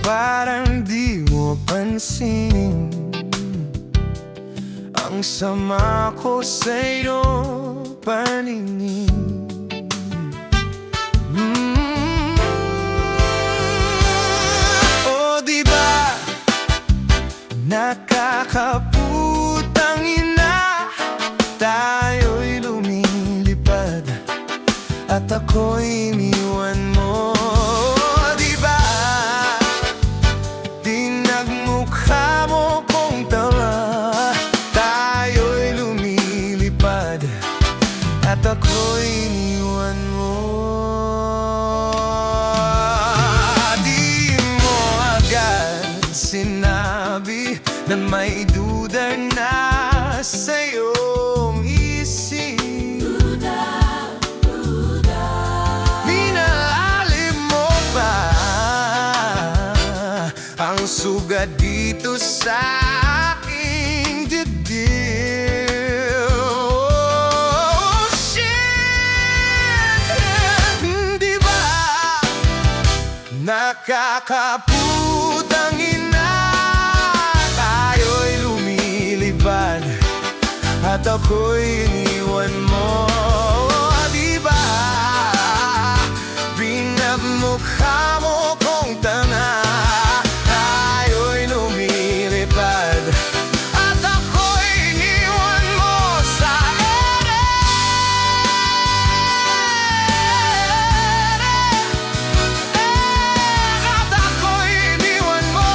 parang di mo pansin ang sama ko sa iyong paningin. O diba nakakaputang ina, tayo'y lumilipad at ako'y iniwan mo. Diba dinagmukha mo kong tama, tayo'y lumilipad at ako'y iniwan mo. Di mo agad sinabi na may duda na sa iyong isip. Minalalim mo pa ang sugat dito sa aking dibdib. Oh, shit! Di ba nakakaputang ina, tayo'y lumilipad at ako'y iniwan mo. Di ba pinagmukha mo kong tanga, tayo'y lumilipad at ako'y iniwan mo sa ere. At ako'y iniwan mo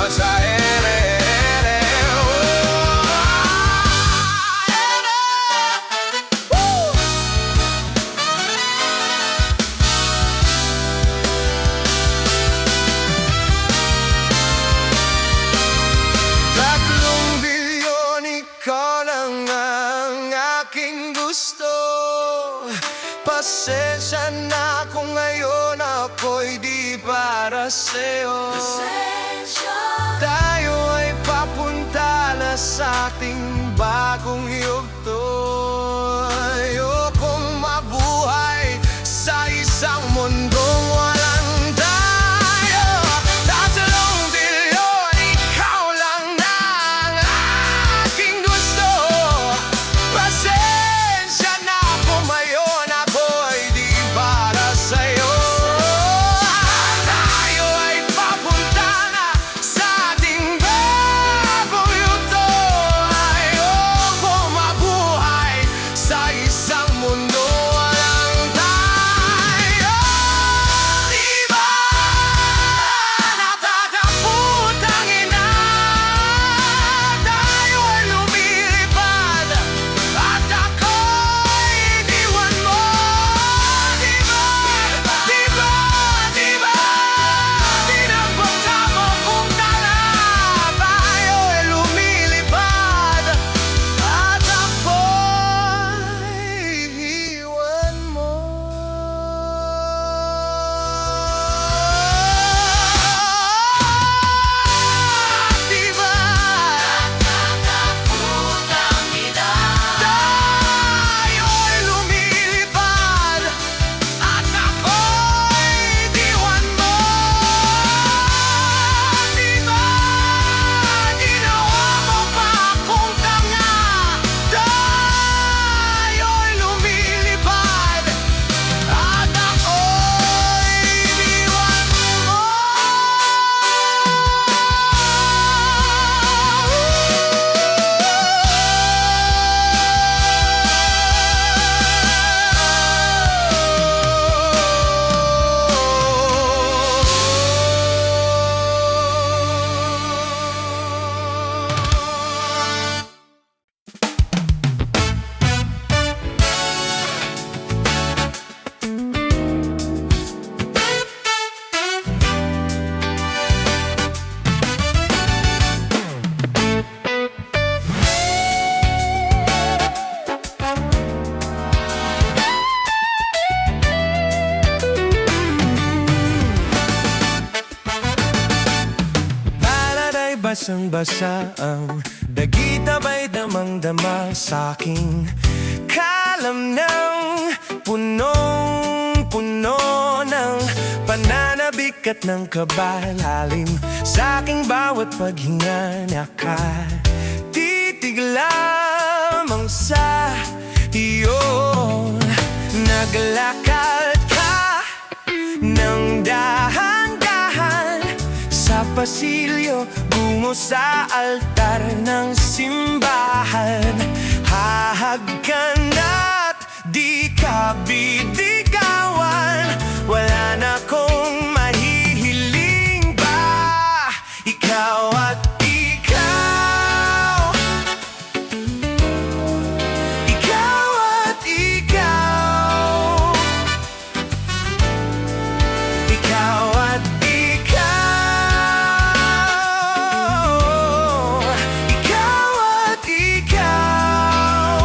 sa ere. Ikaw lang ang aking gusto. Pasensya na kung ngayon ako'y di para sa'yo. Tayo ay papunta na sa ating bagong yugto. Ayokong mabuhay sa isang mundong walang tayo. Tatlong bilyon, ikaw lang na ang aking gusto. Pasensya na kung ngayon ako'y di para sa'yo. Tayo ay papunta na sa ating bagong yugto. Ayokong mabuhay sa isang mundo walang tayo. Di ba nakakaputang ina, tayo ay lumilipad at ako'y iniwan mo. Di ba, di ba, di ba dinagmukha mo kung tanga, tayo ay lumilipad at ako'y iniwan mo. Di ba nakakaputang ina, tayo'y lumilipad at ako'y iniwan mo. Di ba ginawa mo pa akong tanga, tayo'y lumilipad at ako'y iniwan mo. Aladay basang-basa ang dagita ba'y damang-dama sa'king kalam ng punong pananabik at ng kabalalim sa aking bawat paghinga nakatitig lamang sa iyo. Naglalakad ka ng dahan-dahan sa pasilyo, bungo sa altar ng simbahan. Hahag ka na't di ka bibigawan, wala na kong mahihiling pa. Ikaw at ikaw, ikaw at ikaw, ikaw at ikaw, ikaw at ikaw.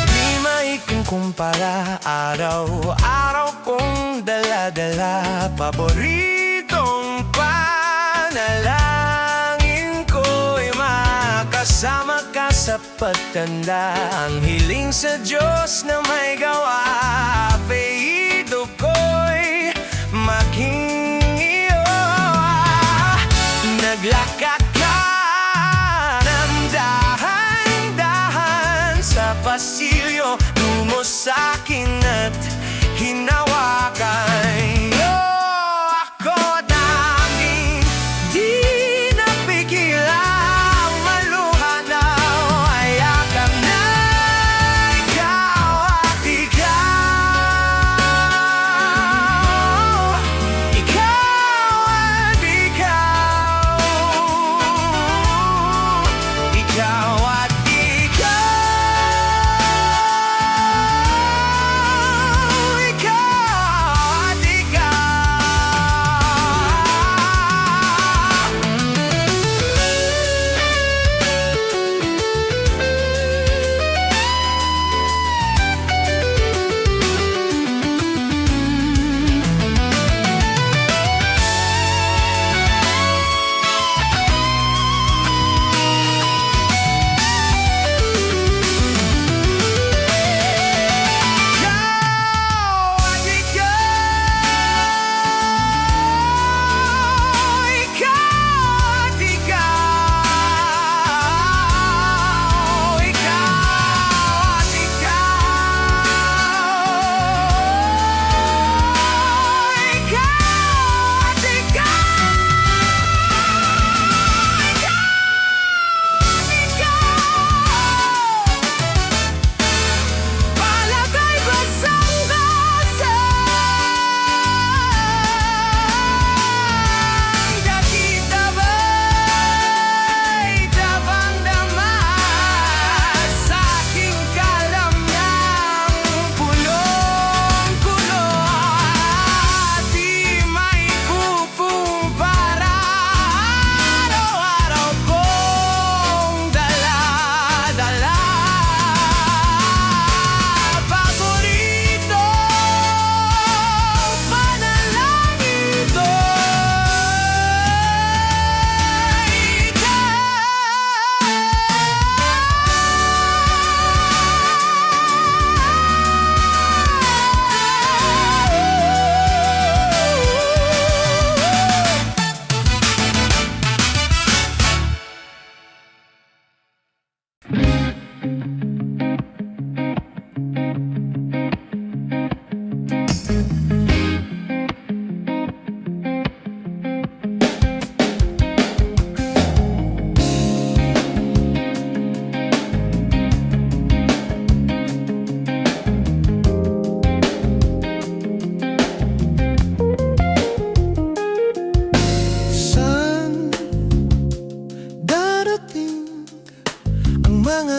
Di maikumpara, araw-araw kong dala-dala, paboritong panalangin ko'y makasama ka sa pagtanda. Ang hiling sa Diyos na may gawa, apelyido ko'y maging iyo. Naglakad ka ng dahan-dahan sa pasilyo, tungo sa'kin at hinawakan. Ako daming di napigilang maluha na ayakan na ikaw at ikaw, ikaw at ikaw, ikaw at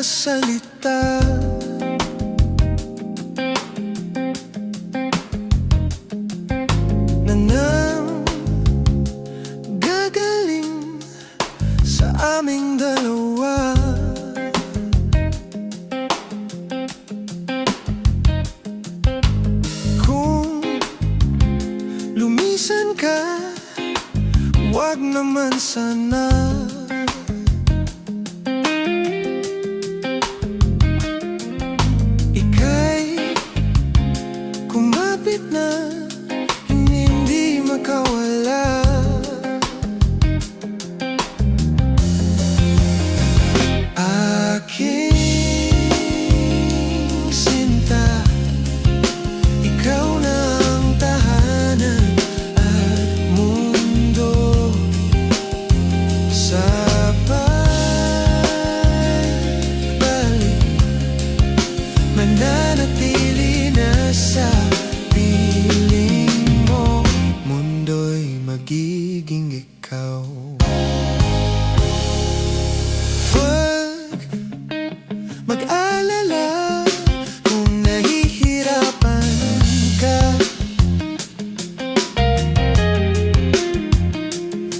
salita na nang gagaling sa aming dalawa. Kung lumisan ka, wag naman sana. mananatili na sa piling mo. Mundo'y magiging ikaw. Huwag mag-alala kung nahihirapan ka.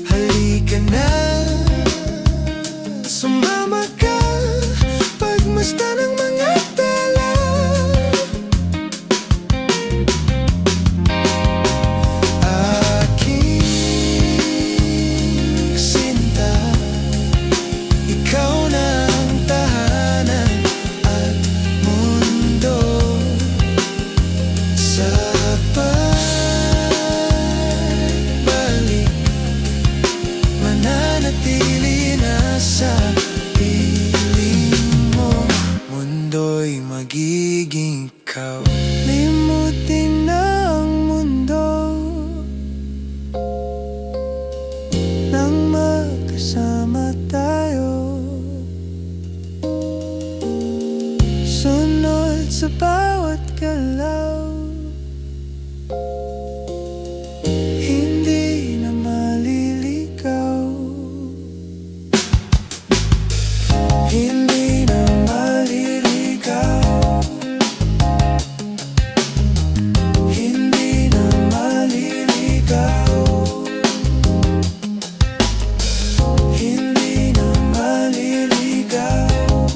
Halika na, sumama ka, pagmasdan ng mga tela. Aking sinta, ikaw na ang tahanan at mundo. Sa pagbalik, mananatili na sa piling mo. Mundo'y magiging ikaw. Limutin na ang mundo nang magkasama tayo. Sunod sa bawat galaw, hindi na maliligaw. Hindi na maliligaw. Hindi na maliligaw. Hindi na maliligaw.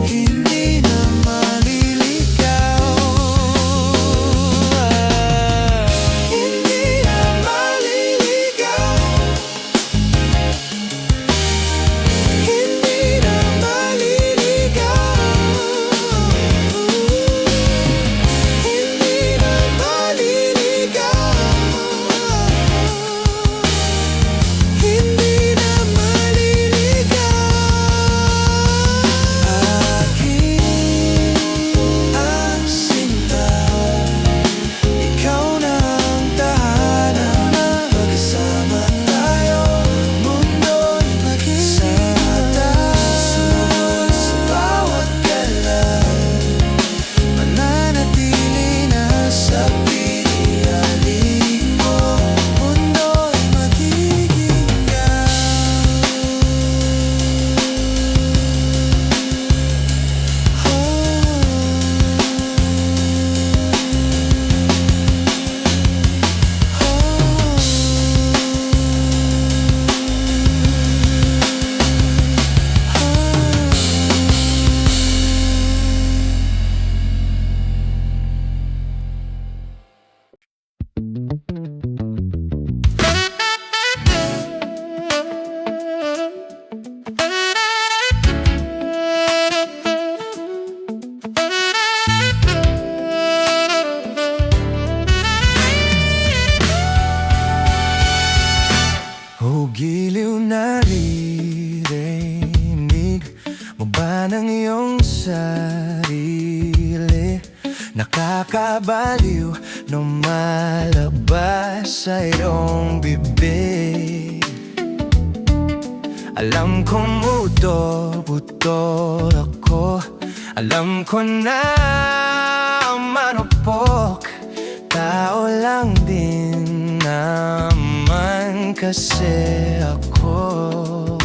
Hindi na maliligaw. Hindi na maliligaw. Hindi na maliligaw. Hindi na maliligaw. Hindi na maliligaw. Aking ang sinta, ikaw na ang tahanan, magkasama tayo. Mundo'y magkasama tayo. Sa bawat galaw, mananatili na sa piling mo. Mundo'y magiging ikaw. O giliw, naririnig mo ba ng iyong sarili? Nakakabaliw nung malabas sa iyong bibig. Alam kong buto-buto ako, alam ko na marupok. Tao lang din naman kasi ako.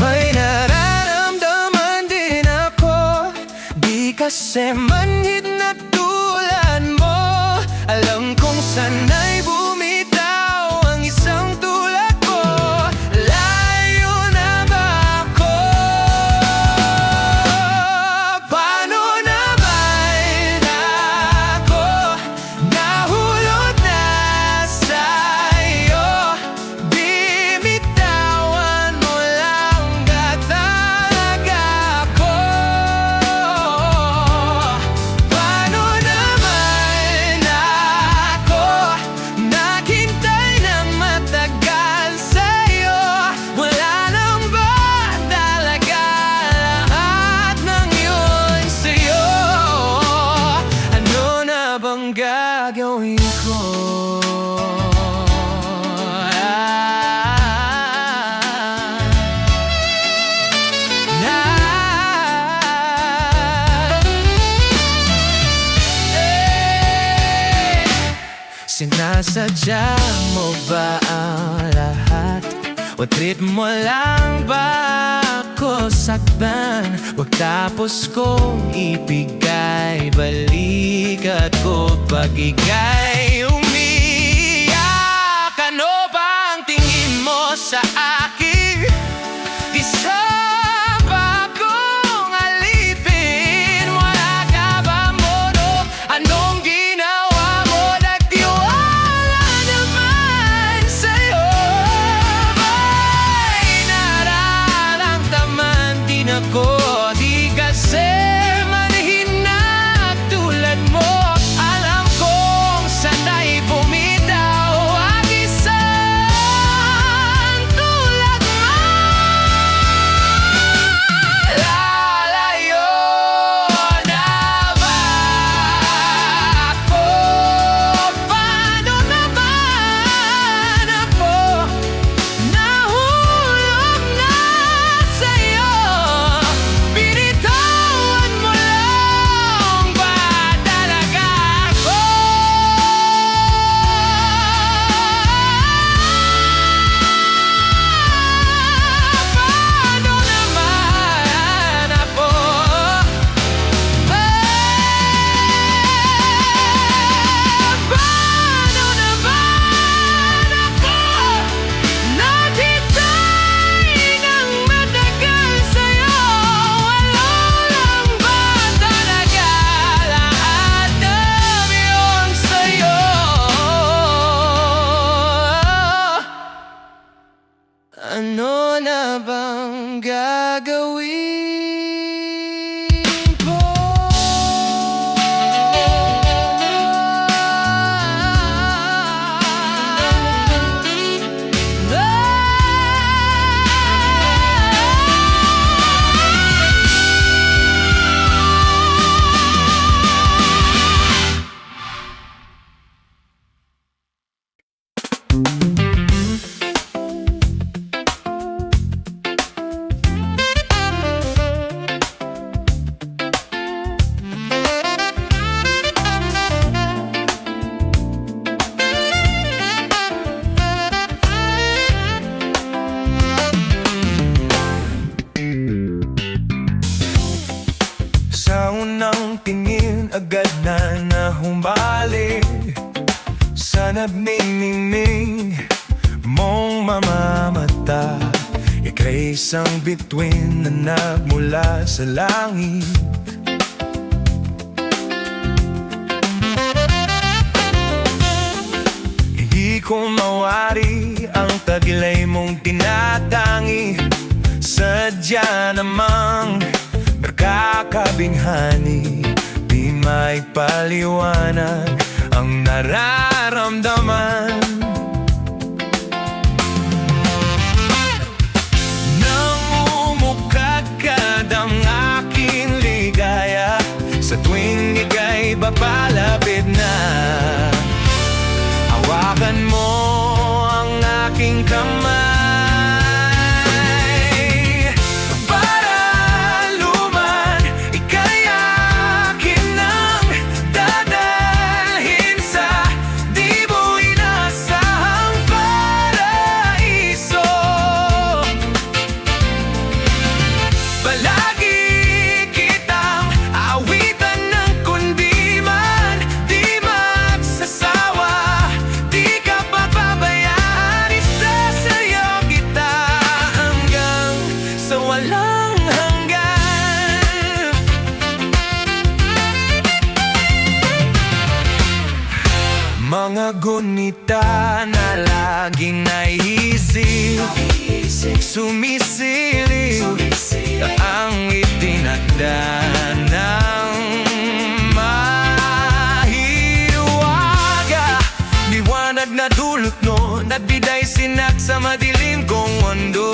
May nararamdaman din ako, di kasi manhid na tulad mo. Alam kong sana'y bumitaw ang isang tulad mo. Layo na ba ako? Paano na ba'y ako nahulog na sa'yo? Bimitawan mo lang ba talaga ako? Paano na ba'y ako Sadya mo ba ang lahat? O trip mo lang ba ako saktan? Wag tapos ko ibigay, balikat ko pagigay. Umiyak, ano ba ang tingin mo sa akin? Di sa bagong alipin, wala ka ba mono? Anong ginawa mo? Nagtiwala naman sa'yo. May nararamdaman din ako, di kasi manhinag tulad mo. Alam kong sanay bumitaw ang isang tulad mo. Lalayo na ba ako? Paano naman ako nahulog na sa'yo? Binitawan mo lang ba talaga ako? Paano naman ako? Paano naman ako naghintay ng matagal sa'yo? Wala lang ba talaga lahat ng iyong sa'yo? Ano na bang gagawin ko? Sa unang tingin agad na nahumbalik sa nagniningning mong mamamata. Ika'y isang bituin na nagmula sa langit. Hindi ko mawari ang tagilay mong tinatangi. Sadya namang nagkakabinghani, di may paliwanag ang nararamdaman. Namumukadkad ang aking ligaya sa tuwing ika'y papalapit na. Hawakan mo ang aking kamay para luman, ika'y akin nang dadalhin sa di mo inasahang paraiso. Palagi kitang awitan ng kundi man di magsasawa, di ka papabayaan. Isasayaw kita hanggang sa walang hanggan. Mga gunita na laging naisip, sumisilip ang itinakda ng mahiwaga. Liwanag na dulot no, nagbiday sinak sa madilim kong mundo.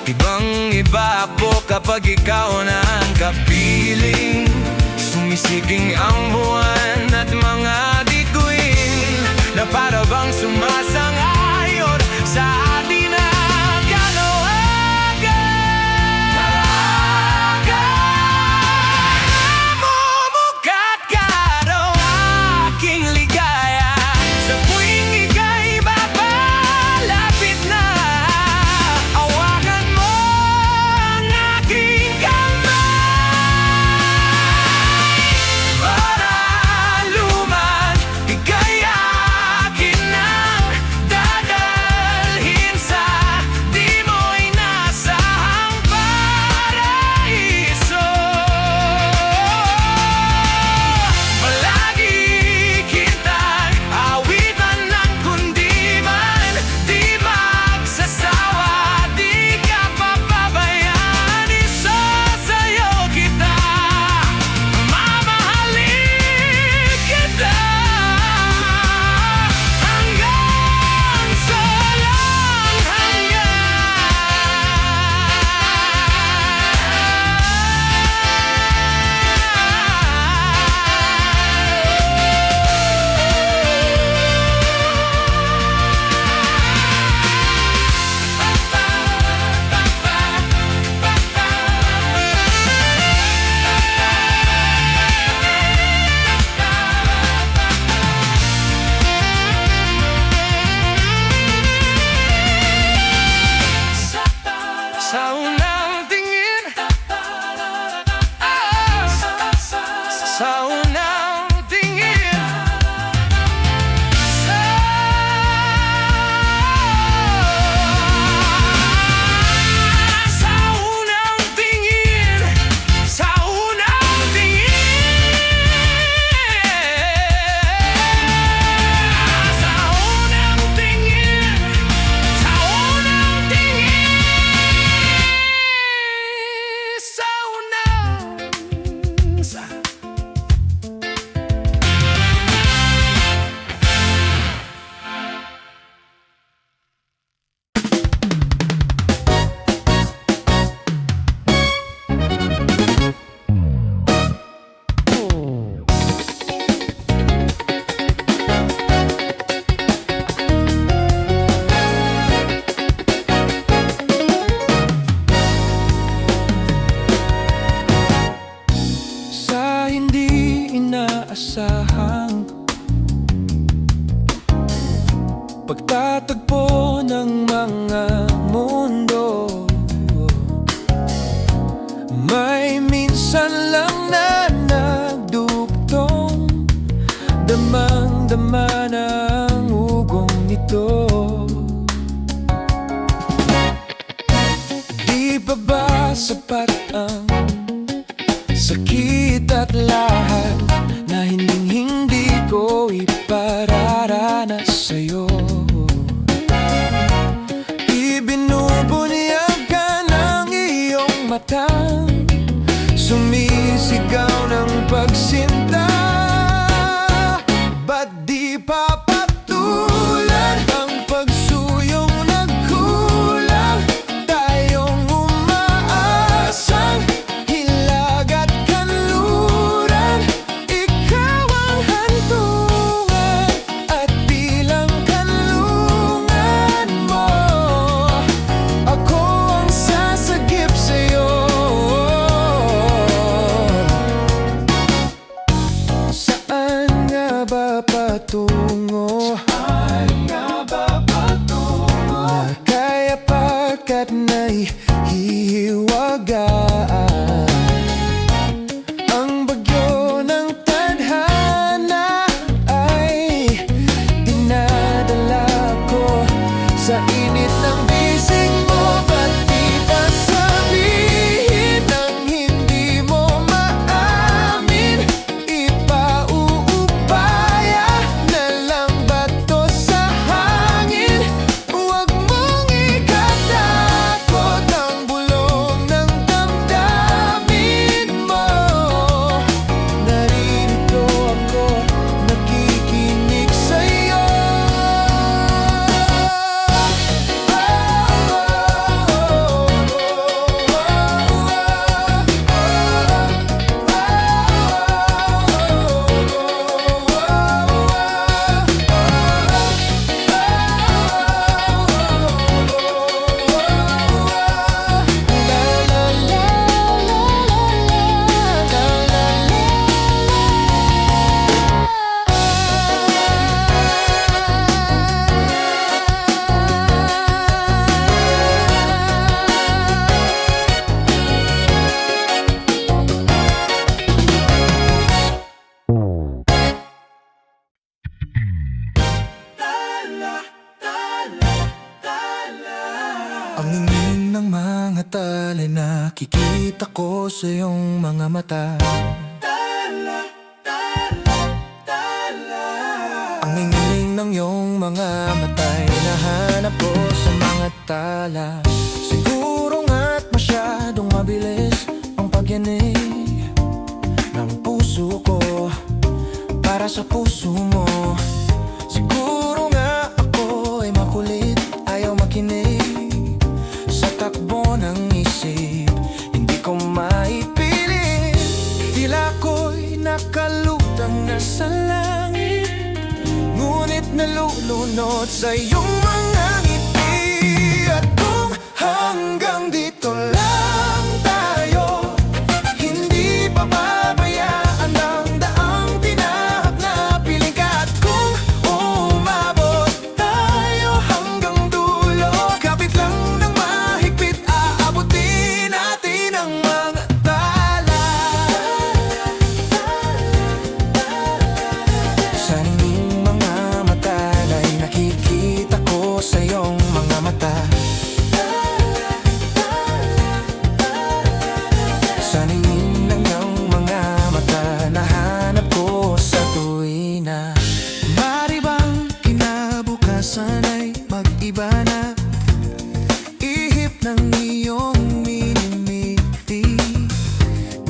Ibang iba ako kapag ikaw na ang kapiling. Sumisiging ang buwan at mga bituin na para bang sumasang-ayon sa atin na namumukad ka raw aking ligaya sa sapat ang sakit at lahat na hindi ko ipararanas sa'yo. Ibinubunyag ka ng iyong matang sumisigaw ng pagsinta. Ba't di papatulan ang pagsuyong nagkulang? Tayong umaasang hilag at kanluran. Ikaw ang hantungan at bilang kanlungan mo. Ako ang sasagip sa'yo. Saan nga ba patungo? Na kaya pagkat nahihiwagaan ang bagyo ng tadhana ay dinadala ko sa init ng bisig mo. Ba't di ba sabihin ng hindi mo maamin? Ipauupaya na lang ba to sa hangin? Huwag mong ikatakot ang bulong ng damdamin mo. Naririto ako, nakikinig sa'yo. Ang ngingin ng mga talay nakikita ko sa iyong mga mata. Ang ngingin ng iyong mga mata'y nahanap ko sa mga tala. Siguro nga't masyadong mabilis ang pagyanig ng puso ko para sa puso mo. Siguro nga ako ay makulit, ayaw makinig sa takbo ng isip. Hindi ko maipilit, tila ko'y nakalutang na sa langit, ngunit nalulunod sa iyong mga ngiti. At kung hanggang dito lang tayo, hindi pababayaan ang daang tinahak na piling ka. At kung umabot tayo hanggang dulo, kapit lang ng mahigpit, aabutin natin ang mga tala. Sa inyong mga mata ay nakikita ko sa iyong mga mata. Sa ningin ng iyong mga mata, nahanap ko sa tuwina. Mari bang kinabukasan ay mag-iba na? Ihip ng iyong minimiti,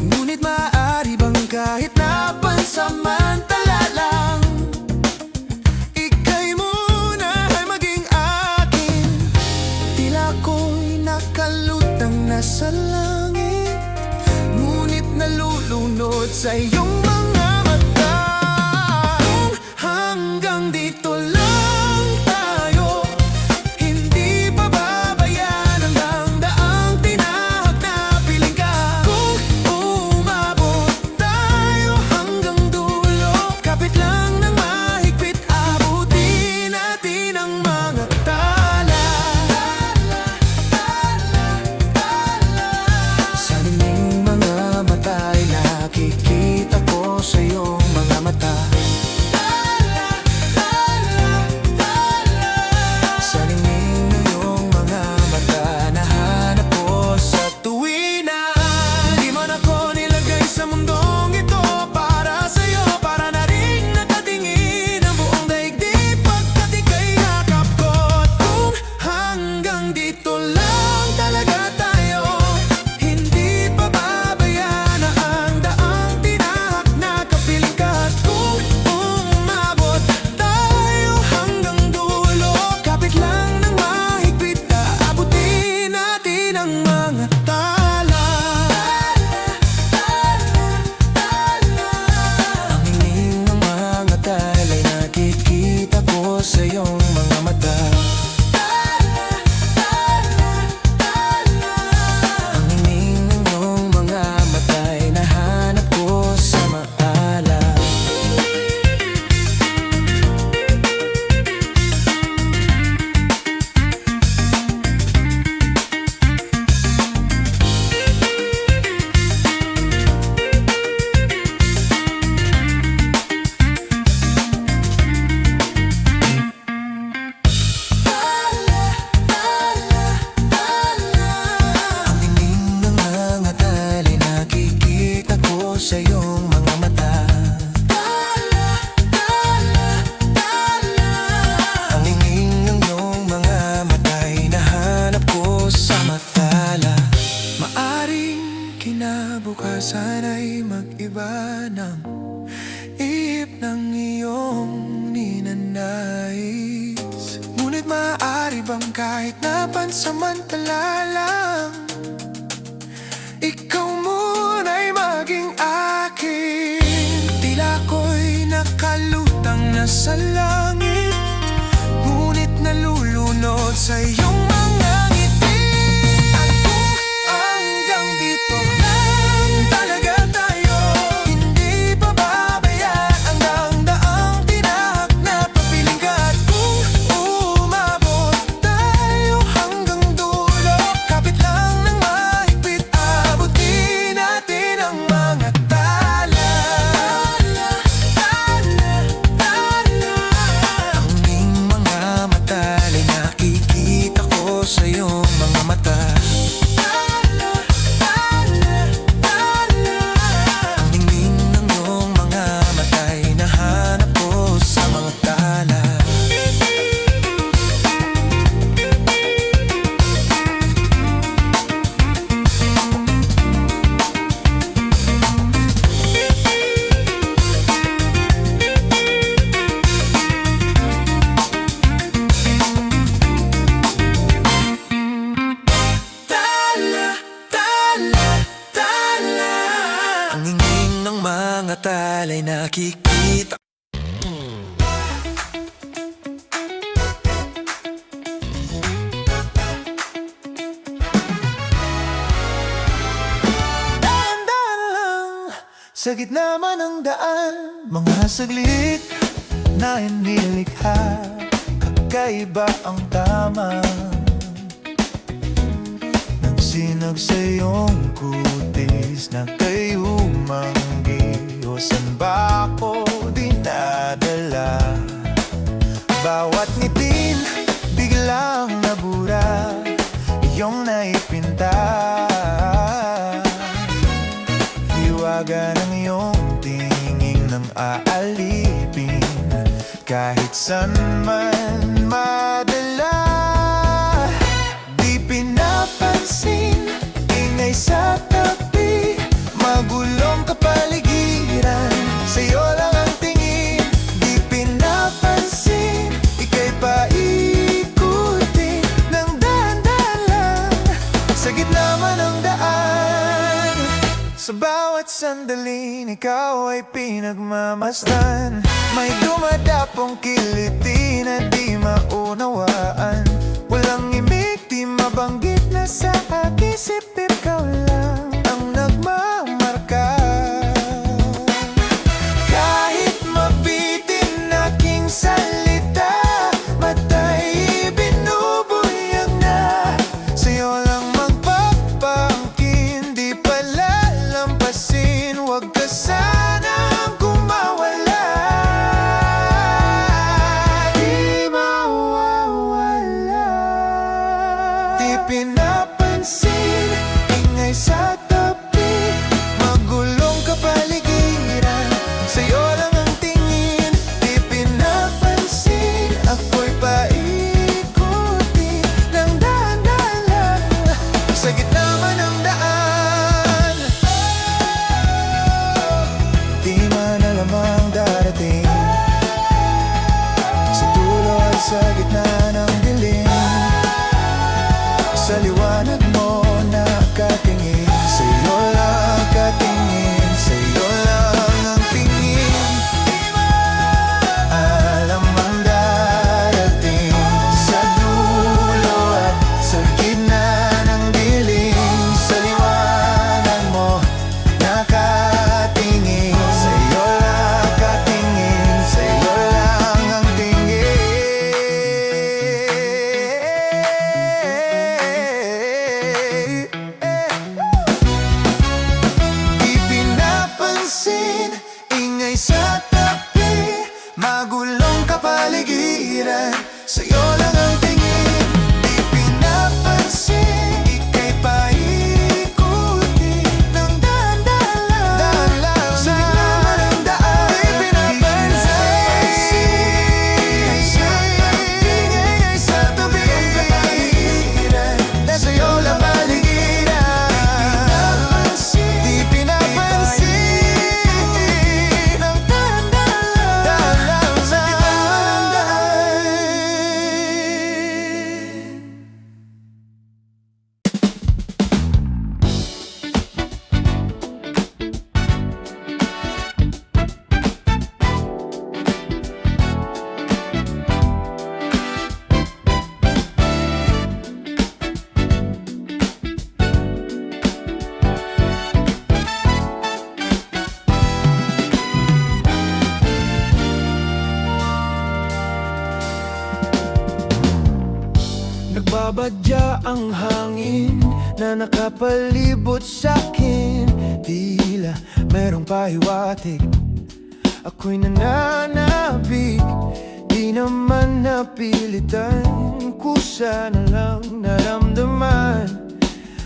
ngunit maaari bang kahit na pansamantala lang, ika'y muna ay maging akin? Tila ko'y nakalutang na sa langit, ngunit nalulunod sa iyong mga mata. Kung hanggang dito lang tayo, hindi pababayaan ang damdaang tinahak na piling ka. Kung umabot tayo hanggang dulo, kapit lang ng mahigpit, abutin natin ang mga tala. Sa inyong mga mata ay nakikita ko kinabukasan ay mag-iba ng ihip ng iyong ninanais. Ngunit maaari bang kahit na pansamantala lang, ikaw muna'y maging akin? Tila ko'y nakalutang na sa langit, ngunit nalulunod sa iyong mga ngiti. At kung hanggang dito lang talaga tayo, hindi pa babayaan hanggang daang tinahak na papiling ka. At kung umabot tayo hanggang dulo, kapit lang ng mahigpit, abutin natin ang mga tala. Ang mga mata'y nakikita ko sa iyong mga mata. Ang ningning ng iyong mga mata'y nahanap ko sa mga tala. Ang hinging ng mga tala'y nakikita. Dahan-dahan lang sa gitna man ng daan, mga saglit na inilikha. Kakaiba ang tama ng sinag sa iyong kutis na kay umanggi. O saan ba ako dinadala? Bawat ngitin biglang nabura, iyong naipinta. Hiwaga ng iyong tingin ng aalipin, kahit saan man madala. Di pinapansin, ingay sa tabi, magulong kapaligiran, sa'yo lang ang tingin. Di pinapansin, ika'y paikutin ng dahan-dahan lang sa gitna man ng daan. Sa bawat sandaling ikaw ay pinagmamasdan, may dumadapong kiliti na di maunawaan. Walang imik, di mabanggit na sa isip, ikaw lang ang nagmamarka. Kahit mabitin aking salita, mata'y binubuyag na, sa'yo lang magpapangkin, di palalampasin. Huwag ka sanang kumawala, di mawawala. Di pinapansin, ingay Bumabadya ang hangin na nakapalibot sa'kin. Tila merong pahiwatig, ako'y nananabik. Di naman napilitan, kusa na lang naramdaman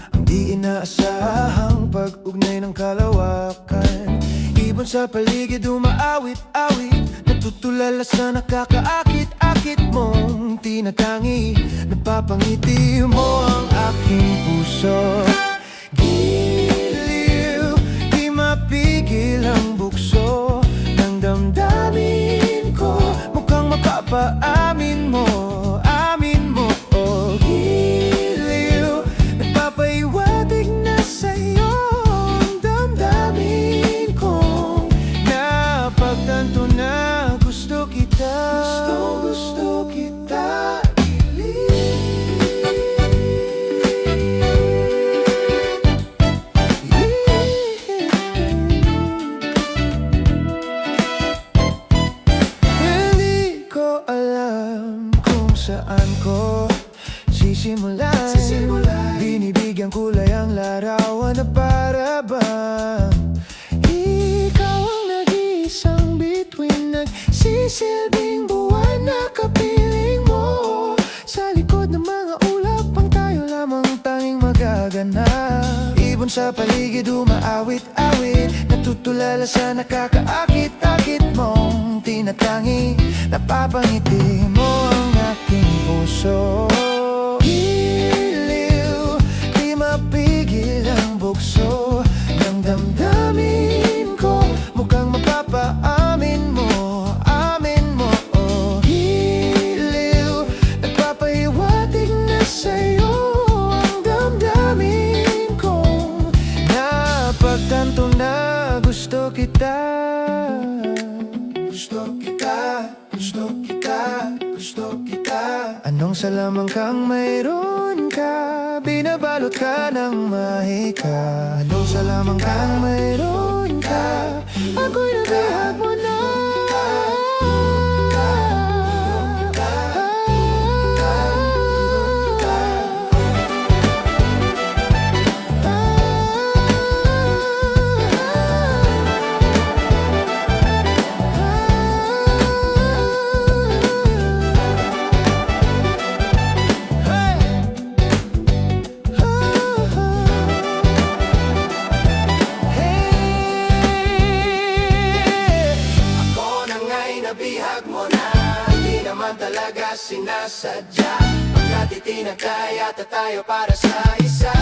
ang di inaasahang pag-ugnay ng kalawakan. Ibon sa paligid umaawit-awit, natutulala sa nakakaakit-akit mong tinatangi. Napapangiti mo ang aking puso. Giliw, di mapigil ang bukso ng damdamin ko. Mukhang mapapaamin mo, amin mo. Oh, giliw, nagpapaiwatig na sa'yo ang damdamin ko. Napagtanto na gusto kita, gusto kita. Saan ko sisimulan? Binibigyan kulay ang larawan na para bang ikaw ang nag-iisang bituin, nagsisilbing buwan na kapiling mo. Sa likod ng mga ulap pang tayo lamang tanging magaganap. Ibon sa paligid umaawit-awit, natutulala sa nakakaakit-akit mong tinatangi. Napapangiti mo ang aking puso. Giliw, di mapigil ang bukso ng damdamin ko. Mukhang mapapaamin mo, amin mo. Oh, giliw, nagpapahiwatig na sa'yo ang damdamin ko. Napagtanto na gusto kita, gusto kita, gusto kita, gusto kita. Anong salamang kang mayroon ka, binabalot ka ng mahika. Anong salamang kang mayroon ka, ako'y nabihag mo na. Nabihag mo na, di naman talaga sinasadya. Pagkat itinagkaya tayo para sa isa.